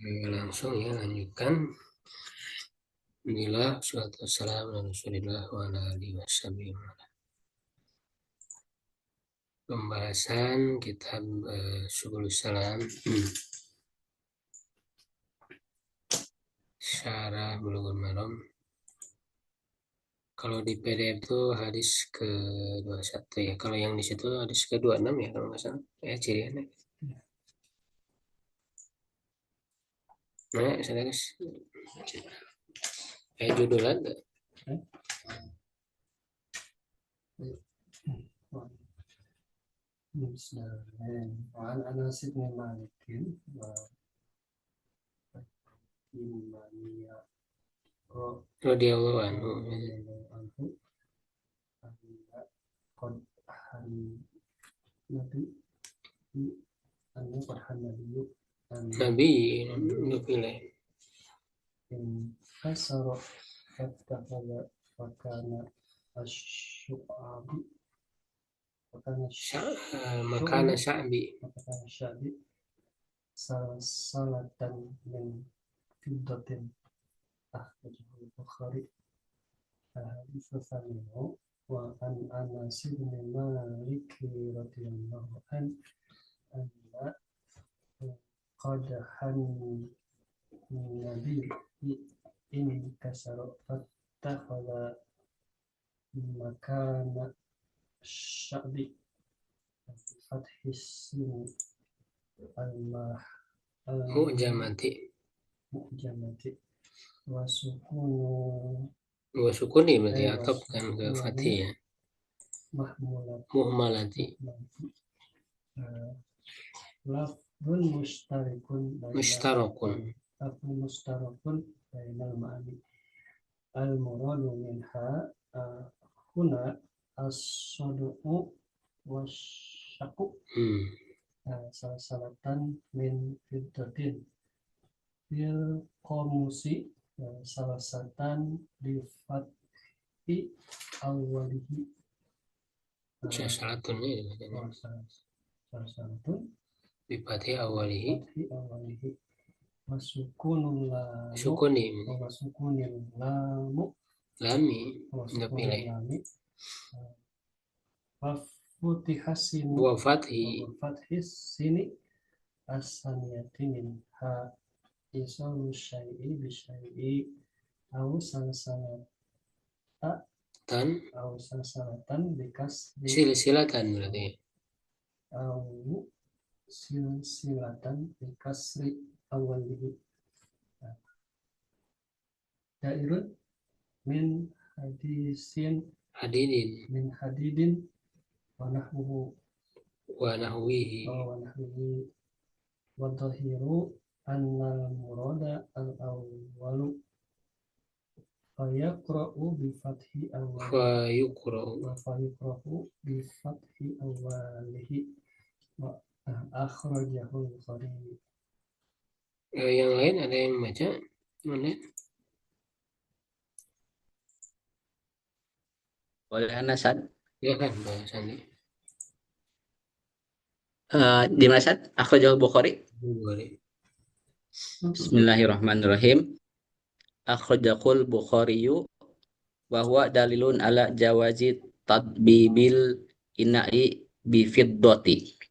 Langsung ya, lanjutkan. Alhamdulillah, salatu wassalamu ala Rasulillah wa ala alihi wasallam. Pembahasan kitab Subulus Salam, Syarah Bulughul Maram. Kalau di PDF itu hadis ke-21 ya. Kalau yang di situ hadis ke-26 ya kalau nggak salah. Ciriannya. Nah, saya guys. Judul ada. Wa Anas bin Malik wa imaniya Radhiyallahu anhu. qad han nabi anu qad han Nabi pilih. in kasara fatakala fakana asyu'abi Makana Sya'bi salatan min fiddatin akhrajahu Bukhari hadis Sami'u wa an Anas bin Malik radhiyallahu anna qadahan nabi in kasara fattakhadha makana sya'bi fathis sin Mu'jamati wa sukuni berarti atop kan ke fathih ya. Muhmalati lafzun mustarakun bainal ma'ani al-muradu minha huna as-sadu'u wasyaku salatan min fiddatin fil qamusi salasatan di fathi awalihi salatun di fathi awalihi wasukunul sukuni lamu lami nggak pilih wa fathis sini asaniyati min ha isalu syai'i bisyai'i au sansalatan bikas silsilatan berarti au silsilatan bikasri awalihi dairun min hadidin wa nahwihi wa dhahiru annal murada al-awwalu fayaqra'u bi fathi awwalihi wa akhrajahu Bukhari. Yang lain ada yang baca? Mana? Boleh Anasan? Ya kan bahasan ini. Di mana Sad? Akhrajahu Bukhari. Bismillahirrahmanirrahim. Akhrajahul Bukhariyu wa huwa dalilun ala jawazi tadbibil ina'i bi fiddati.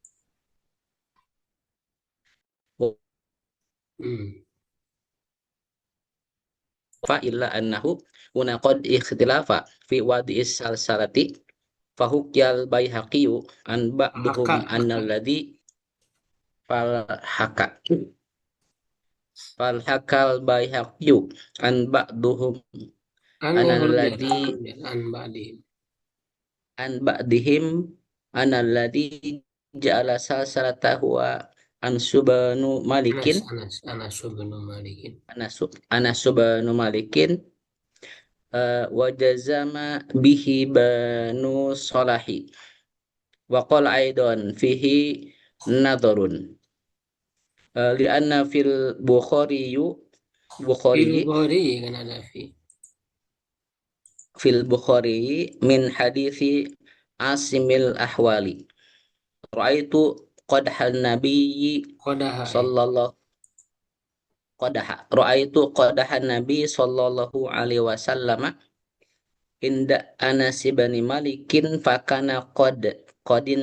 Fa illa annahu unaqad ikhtilafa fi wadi'is salsalati fahukyal Baihaqiyyu an ba'duhum annalladhi falhakal Baihaqiyyu an ba'duhum annalladhi an ba'dihim annalladhi ja'ala salsalatahu an subanu malikin Anas subanu malikin wa jazama bihi banu salahi wa qala aidan fihi nadharun li'anna fil Bukhari kan ada fil Bukhari min hadithi Asimil Ahwali ra'aitu qadhan nabiyyi sallallahu qadaha. Ra'aitu qadahan Nabi sallallahu alaihi wasallam inda Anas bin Malikin fakana qadin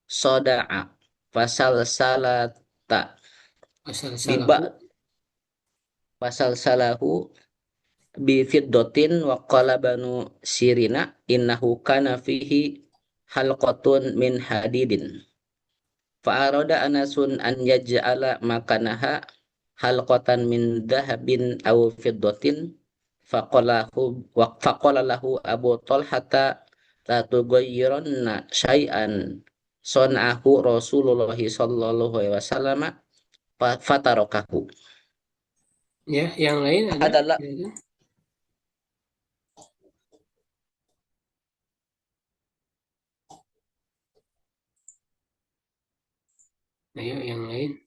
soda'a fasal salata Asal salahu. biba fasal salahu bi fiddatin wa qala banu sirina innahu kana fihi halqatun min hadidin fa arada Anasun an yaj'ala makanaha halqatan min dhahabin aw fiddatin faqala lahu Abu Talhata la tughayyiranna syai'an son'ahu Rasulullah sallallahu alaihi wasallam fatarakahu. Ya, yang lain ada? Adalah Ya, ayo yang lain.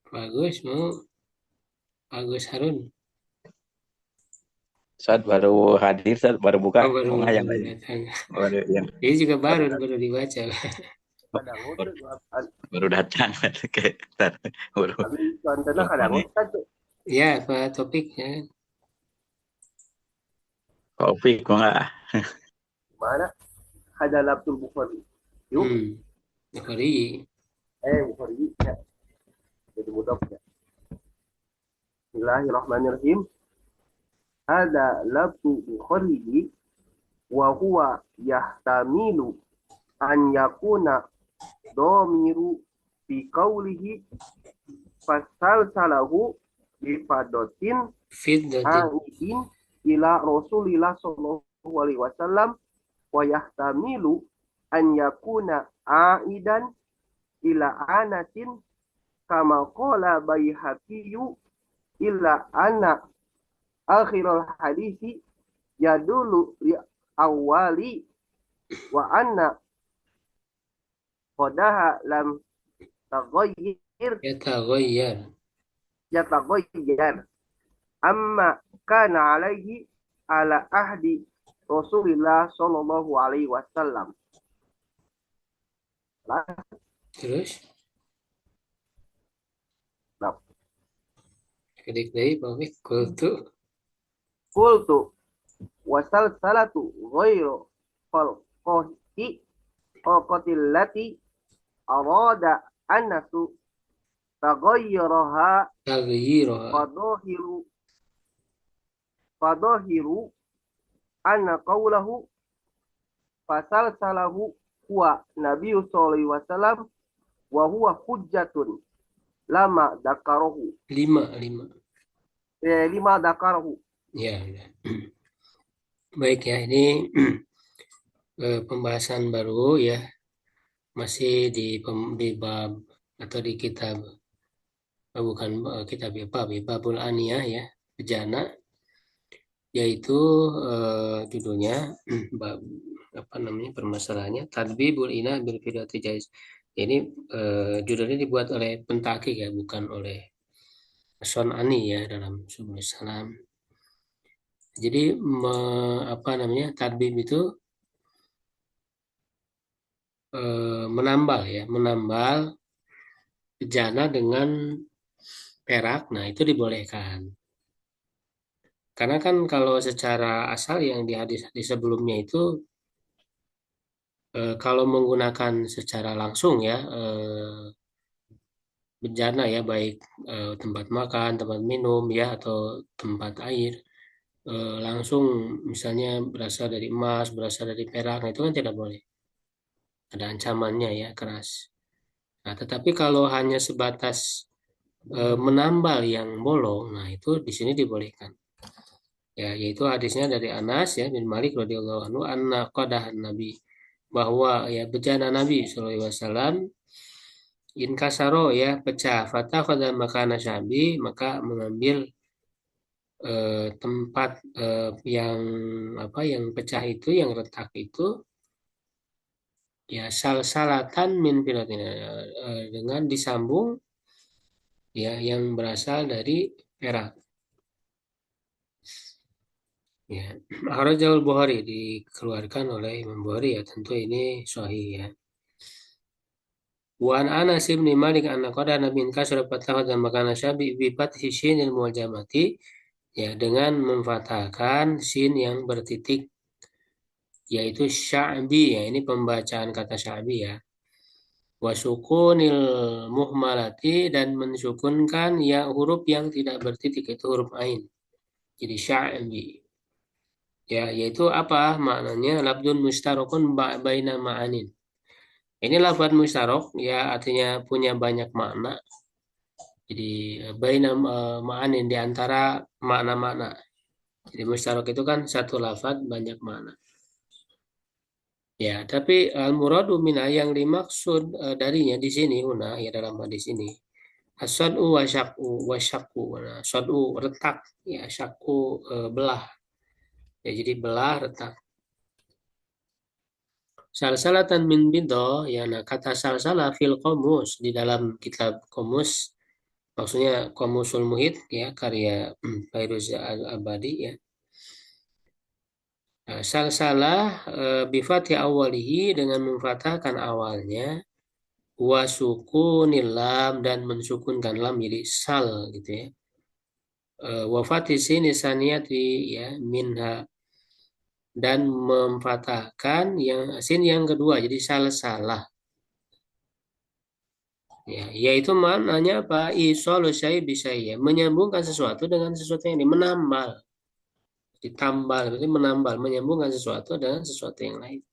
Bagus, mau Agus Harun. Saat baru hadir, saat baru buka, Oh, baru yang lain. datang. Baru yang Ini juga baru dibaca. baru datang. Kayak baru. Contohnya kadang Ya, apa topiknya? Kopi kok nggak? mana ada laptop Bukhari. Yuk, Bukhari. Bukhari ya. Jadi mudah ya. Bismillahirrahmanirrahim. Ada laptop Bukhari wa huwa yahtamilu an yakuna domiru fi qawlihi fasalsalahu bifadatin Fiddatin. aidin ila Rasulillah sallallahu alaihi wasallam wa yahtamilu an yakuna aidan ila Anasin kama qala Baihaqiyyu illa anna akhirul hadisi yadulu li awali wa anna qadaha lam taghayyir yataghayyar amma kana alaihi ala ahdi Rasulillah sallallahu alaihi wasallam. Terus? Nah. Kedik dari Pak Kultu wasal salatu ghairu falqahi qatillati arada annasu taghayyaraha fadahiru anna qawlahu fasal salahu huwa nabiyyu sallallahu alaihi wasallam wa huwa hujjatun lama dakarahu lima dakarahu. Ya, baik ya, ini pembahasan baru ya, masih di bab atau di kitab, bukan kitab apa, babul aniyah ya, bejana, yaitu judulnya bab apa namanya, permasalahannya tadbibul inah bil fidati jaiz. Ini judulnya dibuat oleh pentakik ya, bukan oleh Son'ani ya dalam Subul Salam. Jadi apa namanya, tadbib itu menambal bejana dengan perak. Nah, itu dibolehkan. Karena kan kalau secara asal yang di hadis sebelumnya itu kalau menggunakan secara langsung ya bejana ya, baik tempat makan, tempat minum ya, atau tempat air, langsung misalnya berasal dari emas, berasal dari perak, nah itu kan tidak boleh. Ada ancamannya ya, keras. Nah, tetapi kalau hanya sebatas menambal yang bolong, nah itu di sini dibolehkan. Ya, yaitu hadisnya dari Anas ya bin Malik radhiyallahu anhu, anna qadahan Nabi, bahwa ya bejana Nabi sallallahu alaihi wasallam inkasaro ya, pecah, fatakhadha makana syabi, maka mengambil tempat yang apa, yang pecah itu, yang retak itu ya, salsalatan min filatin, dengan disambung ya yang berasal dari perak. Ya, Akhrajahul Bukhari, dikeluarkan oleh Imam Bukhari ya, tentu ini sahih ya. Wa an Anas bin Malik anna qada nabiyin kasra fatahah dan makana syabi bi fathi shinil mu'jamati, ya dengan memfathahkan sin yang bertitik, yaitu sya'bi, ya ini pembacaan kata sya'bi ya. Wa sukunil muhmalati, dan mensukunkan ya huruf yang tidak bertitik, itu huruf ain. Jadi sya'bi. Ya, yaitu apa maknanya? Labdun mustarokun baina ma'anin. Ini lafaz mustarok, ya artinya punya banyak makna. Jadi baina ma'anin, di antara makna-makna. Jadi mustarok itu kan satu lafaz banyak makna. Ya, tapi al-muradu minha yang dimaksud darinya di sini ya dalam hadis ini. As-sad'u wa syak'u. Nah, sad'u retak, ya syak'u belah. Ya, jadi belah retak. Salsalatan min bidah, ya nah kata salsalah fil qomus di dalam kitab qomus, maksudnya Qomusul Muhit ya karya Fairuz Al-Abadi ya. Nah, salsalah bifati awalihi, dengan memfathahkan awalnya, wa sukunil lam, dan mensukunkan lam jadi sal gitu ya. Wa fathi sini saniyati, ya minha, dan memfathahkan yang sin yang kedua jadi salsalah. Ya, yaitu maknanya apa? Isolu syai bisaya, menyambungkan sesuatu dengan sesuatu yang menambal, ditambal, berarti menambal, menyambungkan sesuatu dengan sesuatu yang lain.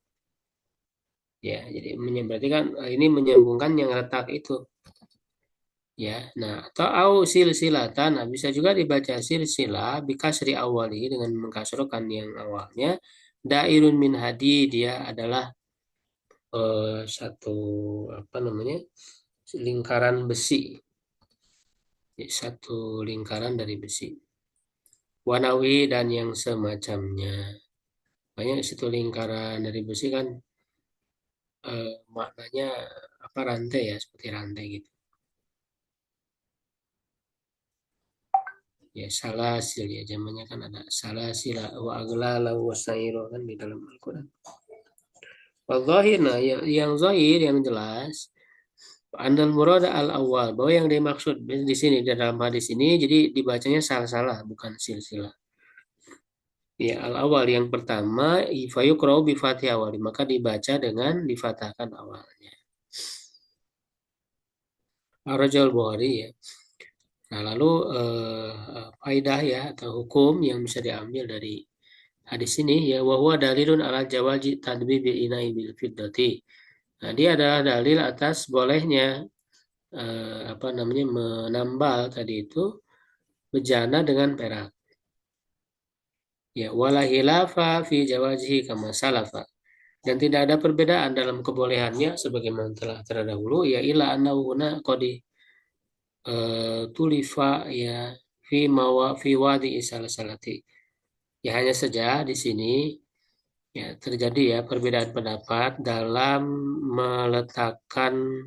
Ya, jadi berarti kan ini menyambungkan yang retak itu. Ya, nah atau au silsilatan, nah, bisa juga dibaca silsilah bikasri awali, dengan mengkasrokan yang awalnya. Dairun min hadid, dia adalah satu apa namanya? Lingkaran besi. Satu lingkaran dari besi. Wanawi, dan yang semacamnya. Banyak situ lingkaran dari besi kan maknanya apa, rantai ya, seperti rantai gitu. Ya salasil, ya zamannya kan ada salasila wa aglala wa sairo kan di dalam Al-Qur'an. Wal-zahir, nah yang zahir, yang jelas, andal murad al-awwal, bahwa yang dimaksud di sini di dalam hadis ini, jadi dibacanya salah-salah, bukan silsilah. Ya, al-awal yang pertama, fayuqra'u bi fathih awali, maka dibaca dengan difathahkan awalnya. Ar-Rajul Bukhari ya. Nah, lalu faidah ya atau hukum yang bisa diambil dari hadis ini ya, wa huwa dalilun ala jawazi tadbibil ina'i bil fiddati. Nah, dia adalah dalil atas bolehnya menambal tadi itu bejana dengan perak. Ya, wala hilafa fi jawazihi kama salafa. Dan tidak ada perbedaan dalam kebolehannya sebagaimana telah terdahulu, ya ila annahu huna qadi tulifa ya fi wadi salati. Ya hanya saja di sini ya terjadi ya perbedaan pendapat dalam meletakkan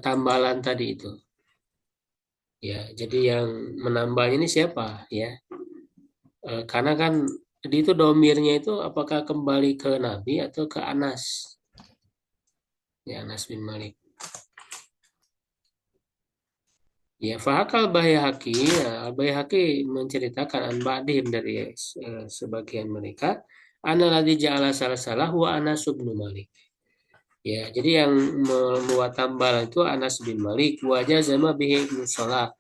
tambalan tadi itu. Ya, jadi yang menambahnya ini siapa ya? Karena kan jadi itu domirnya itu apakah kembali ke Nabi atau ke Anas? Ya, Anas bin Malik. Ya, Fahakal Baihaqi, ya, Baihaqi menceritakan an ba'dihim dari sebagian mereka, analladzi ja'ala salah wa Anas bin Malik. Ya, jadi yang membuat tambalan itu Anas bin Malik, wajah zama bihi Ibnu Salah.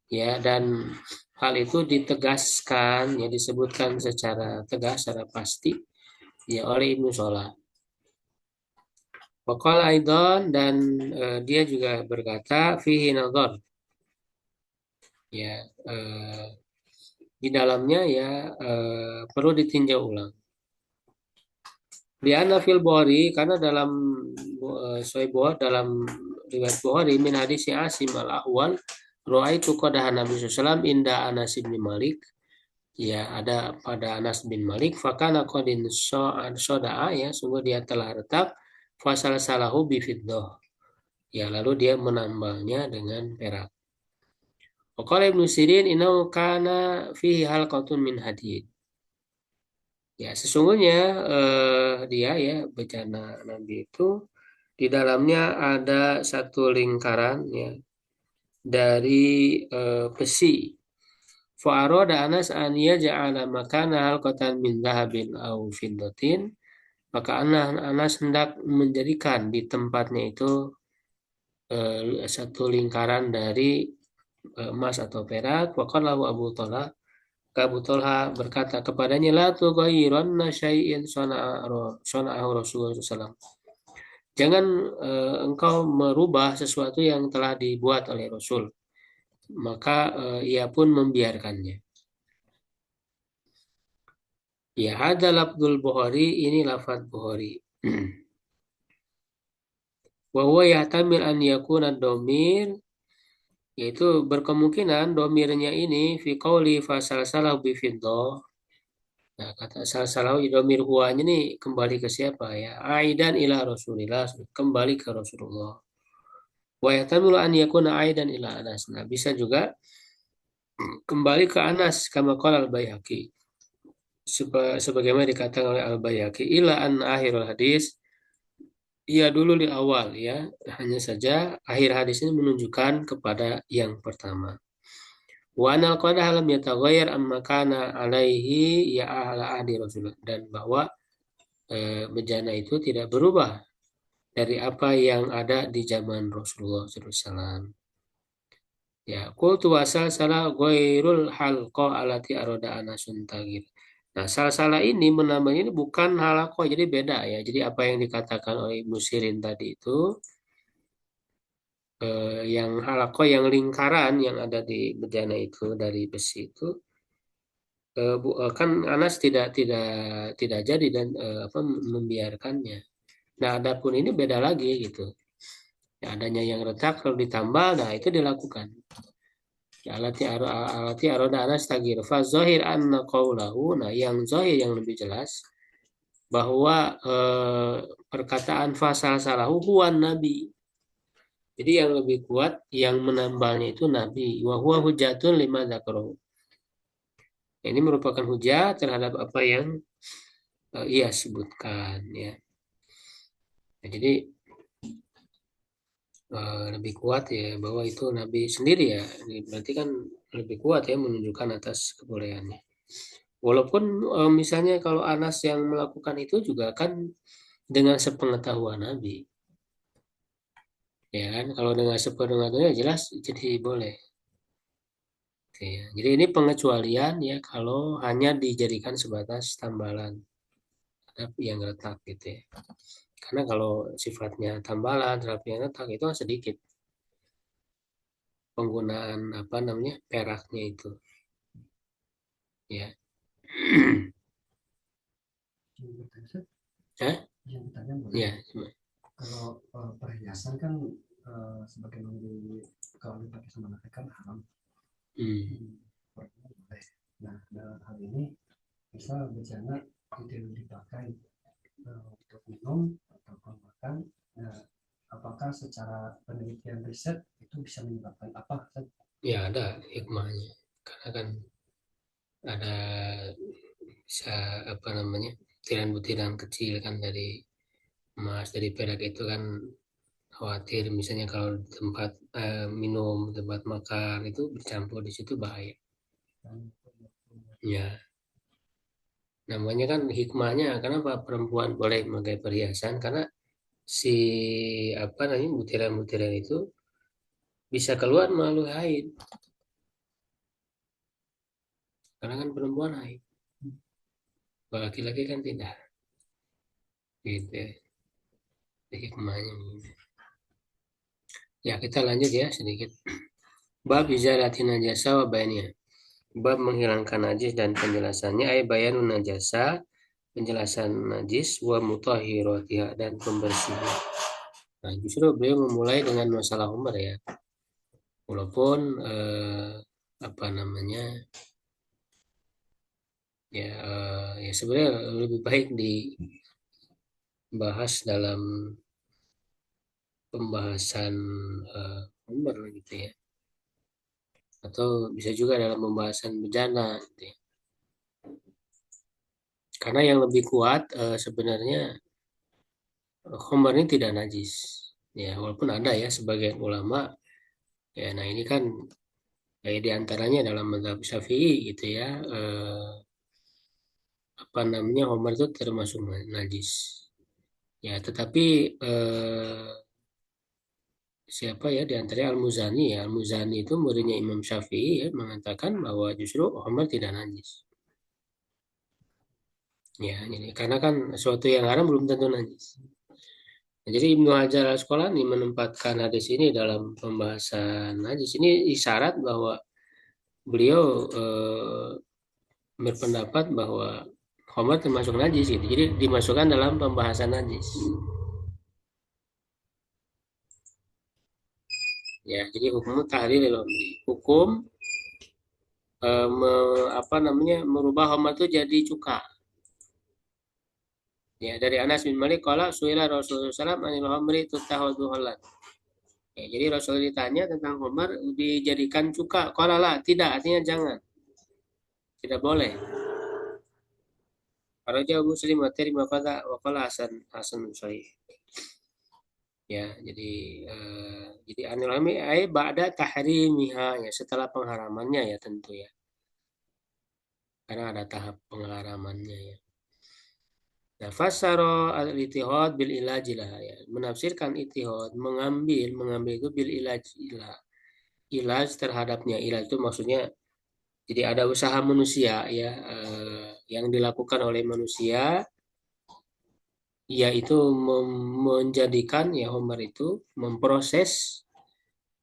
Ya, dan hal itu ditegaskan, ya disebutkan secara tegas, secara pasti ya oleh Ibnu Salah. Waqala aidan, dan dia juga berkata fihi nadhar. Ya, di dalamnya ya perlu ditinjau ulang. Di Anafil Bukhari, karena dalam Sahih Bukhari, dalam riwayat Bukhari min hadis Asim al-Ahwal, ra'aitu qadaha Nabi sallallahu inda Anas bin Malik. Ya, ada pada Anas bin Malik, fakana qadin soda'a, ya sungguh dia telah retak, fasal salahu bifiddah. Ya, lalu dia menambahnya dengan perak. Waqala Ibnu Sirin innahu kana fihi halqatun min hadid. Ya, sesungguhnya dia ya bejana Nabi itu Di dalamnya ada satu lingkaran ya dari besi. Fa'aroda Anas an yaj'ala makana halqatan min dhahabin aw fiddatin. Maka Anas hendak menjadikan di tempatnya itu satu lingkaran dari emas atau perak. Waqalahu Abu Talha. Abu Talha berkata kepadanya, la tughayyiranna syai'in sana'ahu Rasulullah SAW. Jangan engkau merubah sesuatu yang telah dibuat oleh Rasul. Maka ia pun membiarkannya. Ya, ada lafzul Bukhari, ini lafaz Bukhari. Wa huwa yahtamil an yakuna domir, yaitu berkemungkinan domirnya ini fi qauli fasalsalahu bi fiddah. Nah, kata salsalahu domir huwanya ini kembali ke siapa ya? Aidan ila Rasulillah, kembali ke Rasulullah. Wa yahtamilu an yakuna aidan ila Anas. Nah, bisa juga kembali ke Anas kama qala al-Baihaqi. Sebagaimana dikatakan oleh al-Baihaqi, ila an akhirul hadis, iya dulu di awal ya, hanya saja akhir hadis ini menunjukkan kepada yang pertama. Wa anal qadah lam yataghayyar amma kana alaihi ya ahla ahdi Rasulullah, dan bahwa bejana itu tidak berubah dari apa yang ada di zaman Rasulullah SAW. Ya, qultu wasal salah ghairul halqa alati aroda anasun tagir. Nah, salah ini menamanya ini bukan halaqah, jadi beda ya. Jadi apa yang dikatakan oleh Ibnu Sirin tadi itu yang halaqah, yang lingkaran yang ada di bejana itu dari besi itu kan Anas tidak jadi dan apa membiarkannya. Nah, adapun ini beda lagi gitu. Ya, adanya yang retak kalau ditambal, nah itu dilakukan. Ya, alati aroda Anas tagir. Fa zahir anna qawlahu. Nah, yang zahir yang lebih jelas bahwa perkataan fasal salahu huwan nabi. Jadi yang lebih kuat yang menambalnya itu nabi. Wa huwa hujatun lima dzakarahu. Ini merupakan hujah terhadap apa yang ia sebutkan ya. Nah, jadi lebih kuat ya bahwa itu nabi sendiri ya. Ini berarti kan lebih kuat ya menunjukkan atas kebolehannya. Walaupun misalnya kalau Anas yang melakukan itu juga kan dengan sepengetahuan Nabi. Ya kan, kalau dengan sepengetahuannya jelas jadi boleh. Oke, ya. Jadi ini pengecualian ya kalau hanya dijadikan sebatas tambalan yang retak gitu ya. Karena kalau sifatnya tambalan terhadap yang retak itu kan sedikit penggunaan apa namanya peraknya itu. Ya. Hah? Yang ditanya boleh. Ya, cuma. Kalau perhiasan kan sebagaimana kalau dipakai sama anak kan haram. Boleh. Nah, dalam hal ini misal bejana tidak dipakai untuk minum atau makan. Nah, apakah secara penelitian riset itu bisa menyebabkan apa? Ya ada hikmahnya. Karena kan ada bisa apa namanya butiran-butiran kecil kan dari emas, dari perak itu kan khawatir misalnya kalau di tempat minum, tempat makan itu bercampur di situ bahaya. Ya, namanya kan hikmahnya kenapa perempuan boleh memakai perhiasan, karena si apa namanya butiran-butiran itu bisa keluar melalui haid. Karena kan perempuan haid. Kalau laki-laki kan tidak. Gitu. Hikmahnya. Ya, kita lanjut ya sedikit. Bab izalatin najasa wa bayannya. Bab menghilangkan najis dan penjelasannya. Ay bayanun najasa, penjelasan najis, wa mutahhiratiha, dan pembersihnya. Nah, justru beliau memulai dengan masalah Umar ya. Walaupun apa namanya ya ya sebenarnya lebih baik dibahas dalam pembahasan Umar gitu ya, atau bisa juga dalam pembahasan bejana gitu ya. Karena yang lebih kuat sebenarnya khamar ini tidak najis. Ya, walaupun ada ya sebagian ulama ya, nah ini kan kayak diantaranya dalam mazhab Syafi'i gitu ya, apa namanya, khamar itu termasuk najis. Ya, tetapi siapa ya di antaranya Al-Muzani ya, Al-Muzani itu muridnya Imam Syafi'i ya, mengatakan bahwa justru khamar tidak najis. Ya, ini karena kan sesuatu yang haram belum tentu najis. Nah, jadi Ibnu Hajar Al-Asqalani menempatkan hadis ini dalam pembahasan najis. Ini isyarat bahwa beliau berpendapat bahwa khamar termasuk najis gitu. Jadi dimasukkan dalam pembahasan najis. Ya, jadi hukum tahlilil khamri. Hukum apa namanya, merubah khamar itu jadi cuka. Ya, dari Anas bin Malik qala suila Rasulullah SAW anil khamri tutakhadhu halal. Ya, jadi Rasul ditanya tentang khamar dijadikan cuka. Qala la, tidak, artinya jangan. Tidak boleh. Raja Muslim wa terima kata wa qala hasan sahih. Ya, jadi anil khamri ay ba'da tahrimiha, ya setelah pengharamannya ya tentu ya. Karena ada tahap pengharamannya ya. Nah, fasaro al-ittihad bil ilajilah ya. Menafsirkan ittihad, mengambil itu bil ilajilah. Ilaj terhadapnya. Ilaj itu maksudnya jadi ada usaha manusia ya, yang dilakukan oleh manusia, yaitu menjadikan ya homer itu, memproses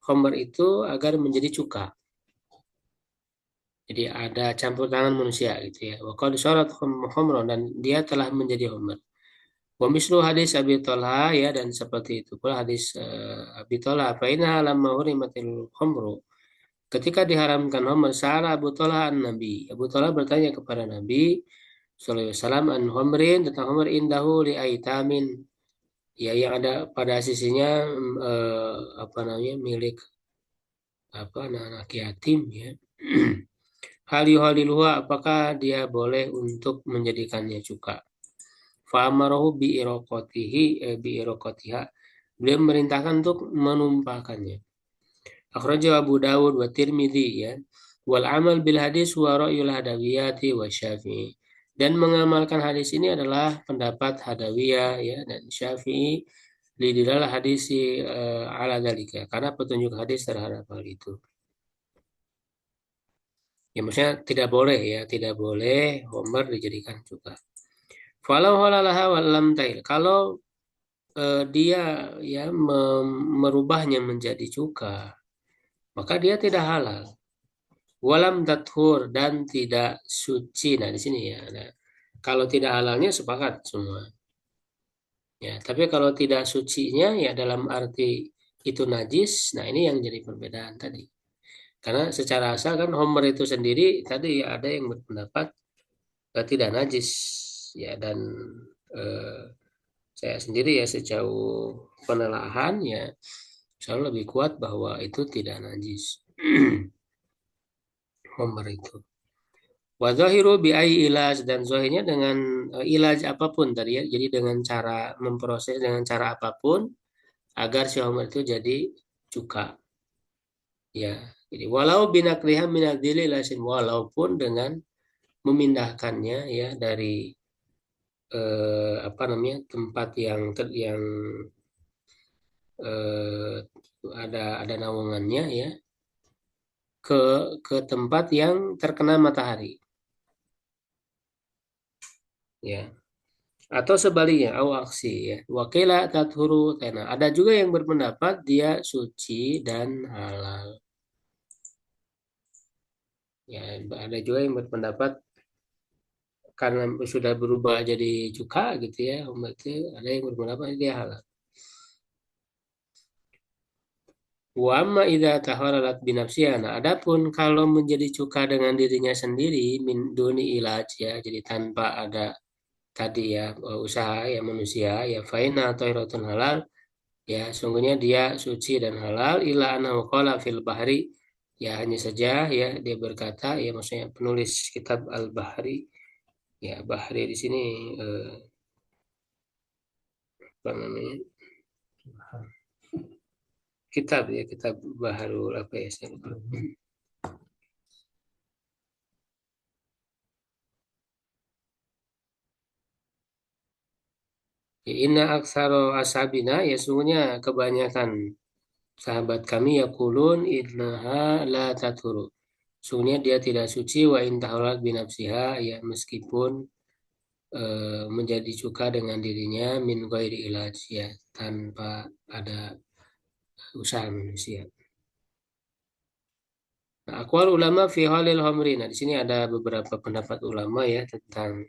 homer itu agar menjadi cuka. Jadi ada campur tangan manusia gitu ya. Wa qad syarat homron, dan dia telah menjadi homer. Wa mislu hadis Abi Thalha ya, dan seperti itu pula hadis Abi Thalha, fa inna lamma hurimatil khamru, ketika diharamkan homer, sa'ala Abu Thalha an Nabi. Abu Thalha bertanya kepada Nabi sallallahu alaihi wasallam an homrin, tentang homer indahu li aitamin, ya yang ada pada sisinya apa namanya, milik apa anak-anak yatim ya. Haliluha, apakah dia boleh untuk menjadikannya cuka? Fa'amarahu bi iroqatiha, beliau merintahkan untuk menumpahkannya. Akhrajahu Abu Dawud wa Tirmidzi ya. Wal amal bil hadis wa ra'yul hadawiyati wa Syafi'i. Dan mengamalkan hadis ini adalah pendapat Hadawiyah ya dan Syafi'i, lidilah hadis ala dalika, karena petunjuk hadis terhadap hal itu. Ya maksudnya tidak boleh ya, tidak boleh homer dijadikan cuka. Falau halalaha walam tail. Kalau dia ya merubahnya menjadi cuka, maka dia tidak halal. Walam tathur, dan tidak suci. Nah di sini ya. Nah, kalau tidak halalnya sepakat semua. Ya, tapi kalau tidak sucinya ya dalam arti itu najis. Nah ini yang jadi perbedaan tadi. Karena secara asal kan homer itu sendiri tadi ada yang berpendapat tidak najis ya, dan eh, saya sendiri ya sejauh penelaahan ya selalu lebih kuat bahwa itu tidak najis. Homer itu. Wa zahiru bi ai ilaj, dan zahirnya dengan ilaj apapun tadi ya. Jadi dengan cara memproses dengan cara apapun agar si homer itu jadi cuka. Ya. Jadi walau binakliha minadzili lasin, walaupun dengan memindahkannya ya dari apa namanya, tempat yang eh, ada naungannya ya, ke tempat yang terkena matahari ya, atau sebaliknya au aksi ya, wakila tathuru tena, ada juga yang berpendapat dia suci dan halal ya, ada juga yang berpendapat karena sudah berubah jadi cuka gitu ya, berarti ada yang berpendapat dia halal. Wa amma idza taharalat binafsiha. Nah, adapun kalau menjadi cuka dengan dirinya sendiri, min duni ilaj ya, jadi tanpa ada tadi ya usaha ya manusia ya, faina thairatun halal, ya sungguhnya dia suci dan halal, illa annahu qala fil bahri, ya hanya saja ya dia berkata ya, maksudnya penulis kitab Al-Bahri ya, Bahri di sini apa namanya, kitab ya, kitab Baharul apa ya, saya lupa. Ya, inna aksaro ashabina, ya sungguhnya kebanyakan sahabat kami ya kulun innaha la taturu. Sungguhnya dia tidak suci wa intahulat binafsiha, ya meskipun menjadi cuka dengan dirinya min ghairi ilaj, ya tanpa ada usaha manusia. Nah, aqwal ulama fi halil homri. Nah, di sini ada beberapa pendapat ulama ya tentang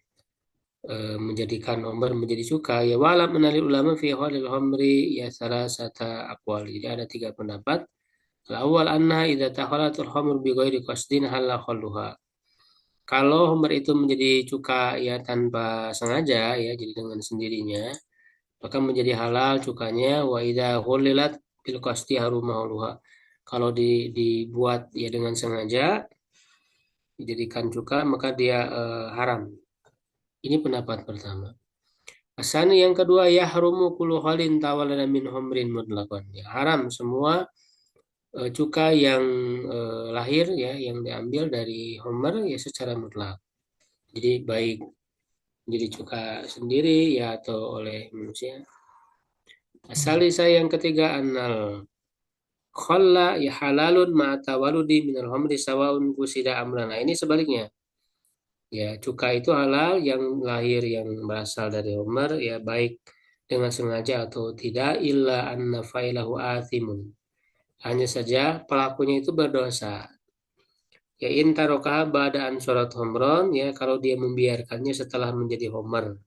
menjadikan homer menjadi cuka. Ya walam menalil ulama fi halil homri ya salah satu aqwal. Jadi ada 3 pendapat. Al-awwal anna idza takhalatul khamr bi ghairi qasdin halla khalluha. Kalau homer itu menjadi cuka ya tanpa sengaja ya, jadi dengan sendirinya, maka menjadi halal cukanya. Wa idza ghulilat bil qasdi harumahuluha. Kalau dibuat ya dengan sengaja dijadikan cuka, maka dia haram. Ini pendapat pertama. Asani yang kedua, ya harumu kullu halin tawalana min humrin mutlaqan. Ya, haram semua cuka yang lahir ya, yang diambil dari homer ya secara mutlak. Jadi baik jadi cuka sendiri ya atau oleh manusia. Asali saya yang ketiga, anal khalla ya halalun ma'atawaludi minal homri sawaun kusida amrana. Nah, ini sebaliknya. Ya, cuka itu halal yang lahir yang berasal dari homer ya baik dengan sengaja atau tidak, illa anna fa'ilahu athimun. Hanya saja pelakunya itu berdosa. Ya intarokaha ba'daan surat homron, ya kalau dia membiarkannya setelah menjadi homer.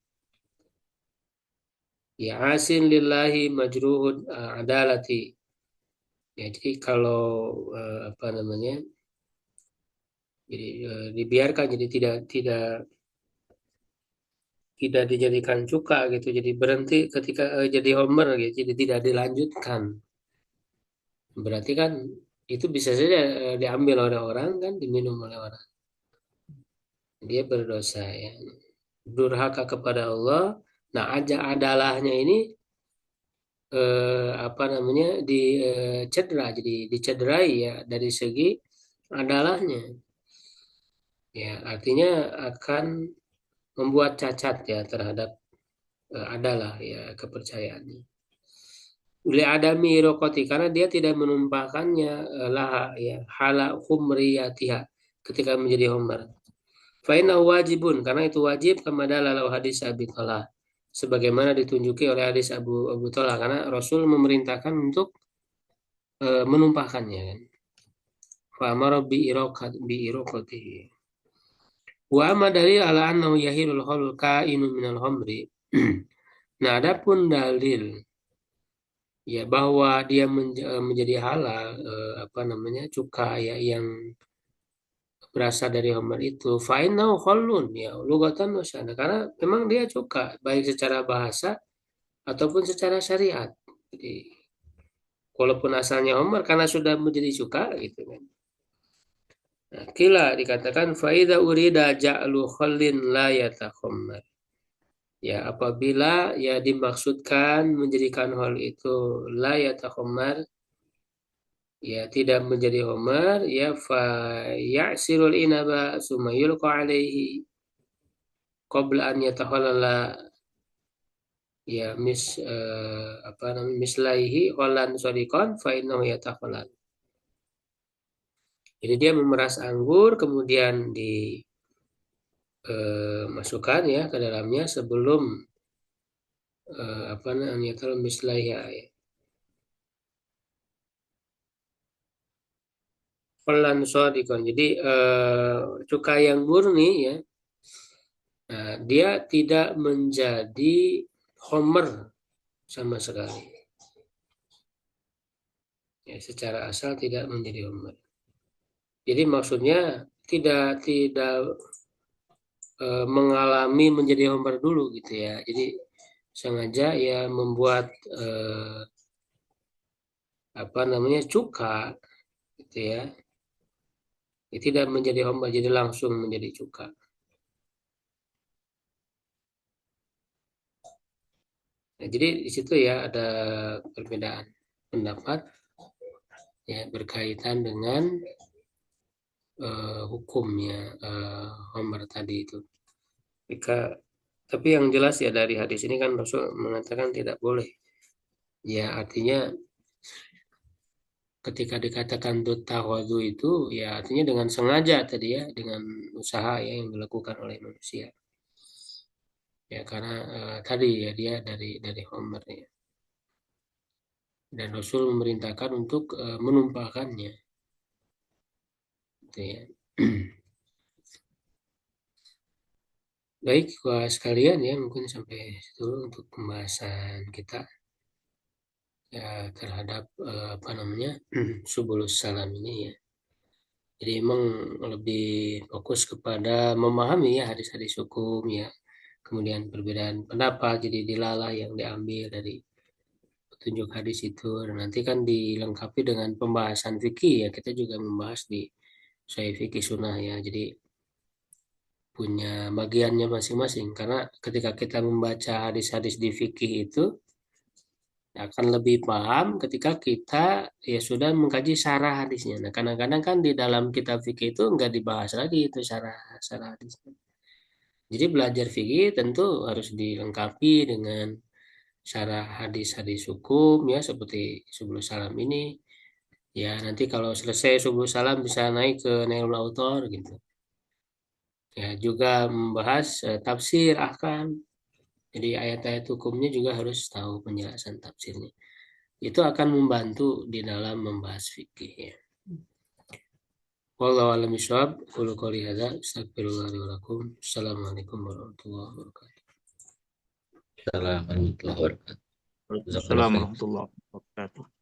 Ya asin lillahi majruhud adalati. Ya, jadi kalau apa namanya? Jadi dibiarkan, jadi tidak dijadikan cuka gitu, jadi berhenti ketika jadi homer gitu, jadi tidak dilanjutkan. Berarti kan itu bisa saja diambil oleh orang kan, diminum oleh orang. Dia berdosa ya. Durhaka kepada Allah. Nah, aja adalahnya ini apa namanya dicedera, jadi dicederai ya dari segi adalahnya. Ya, artinya akan membuat cacat ya terhadap adalah ya kepercayaannya. Uli adami rokoti karena dia tidak menumpahkannya laha ya hala khumriyatiha ketika menjadi homer. Faina wajibun karena itu wajib kepada lalau hadis Abi Thalah sebagaimana ditunjuki oleh hadis Abu Thalah karena Rasul memerintahkan untuk menumpahkannya kan. Fa amara bi iraqatihi. Wa amma dalil ala annahu yahilul halul kainu minal homri. Nah, adapun dalil ya bahwa dia menjadi halal apa namanya cuka ya yang berasal dari homer itu fa'innahu khallun ya lugatan wa syar'an karena memang dia cuka baik secara bahasa ataupun secara syariat. Jadi walaupun asalnya homer karena sudah menjadi cuka gitu kan. Nah, kila dikatakan faida urida ja'lu khallin la yatakhammar. Ya apabila ya dimaksudkan menjadikan hal itu la yatakhammar ya tidak menjadi homer ya fa ya'sirul inaba summa yulqa alaihi qabla an yatahalala ya apa namanya mislaihi qalan sadiqan fa innahu yatahalal. Jadi dia memeras anggur kemudian dimasukkan ya ke dalamnya sebelum apa namanya tal mislaihi ya. Qalan sadiqan. Jadi cuka yang murni ya. Nah, dia tidak menjadi homer sama sekali. Ya, secara asal tidak menjadi homer. Jadi maksudnya tidak mengalami menjadi homer dulu gitu ya. Jadi sengaja ya membuat apa namanya cuka gitu ya. Ya, tidak menjadi homer, jadi langsung menjadi cuka. Nah, jadi di situ ya ada perbedaan pendapat ya berkaitan dengan hukumnya Umar tadi itu. Tapi yang jelas ya dari hadis ini kan Rasul mengatakan tidak boleh. Ya artinya ketika dikatakan tawadhu itu ya artinya dengan sengaja tadi ya, dengan usaha ya yang dilakukan oleh manusia. Ya karena tadi ya dia dari Umar ya. Dan Rasul memerintahkan untuk menumpahkannya. Gitu ya. Baik, sekalian ya mungkin sampai situ untuk pembahasan kita ya terhadap apa namanya Subulus Salam ini ya. Jadi emang lebih fokus kepada memahami ya hadis-hadis hukum ya, kemudian perbedaan pendapat jadi dilalah yang diambil dari petunjuk hadis itu, dan nanti kan dilengkapi dengan pembahasan fikih ya, kita juga membahas di Sahih Fikih Sunnah ya, jadi punya bagiannya masing-masing karena ketika kita membaca hadis-hadis di fikih itu akan lebih paham ketika kita ya sudah mengkaji syarah hadisnya. Nah, kadang-kadang kan di dalam kitab fikih itu nggak dibahas lagi itu syarah hadisnya. Jadi belajar fikih tentu harus dilengkapi dengan syarah hadis-hadis hukum ya seperti Subul Salam ini. Ya nanti kalau selesai Subul Salam bisa naik ke Nailul Autor gitu. Ya juga membahas tafsir ahkam. Jadi ayat-ayat hukumnya juga harus tahu penjelasan tafsirnya. Itu akan membantu di dalam membahas fikih ya. Wallahu a'lam bishawab. Qul qouli hadza astaghfirullah li wa lakum. Assalamualaikum warahmatullahi wabarakatuh. Assalamualaikum warahmatullahi wabarakatuh. Assalamualaikum warahmatullahi wabarakatuh.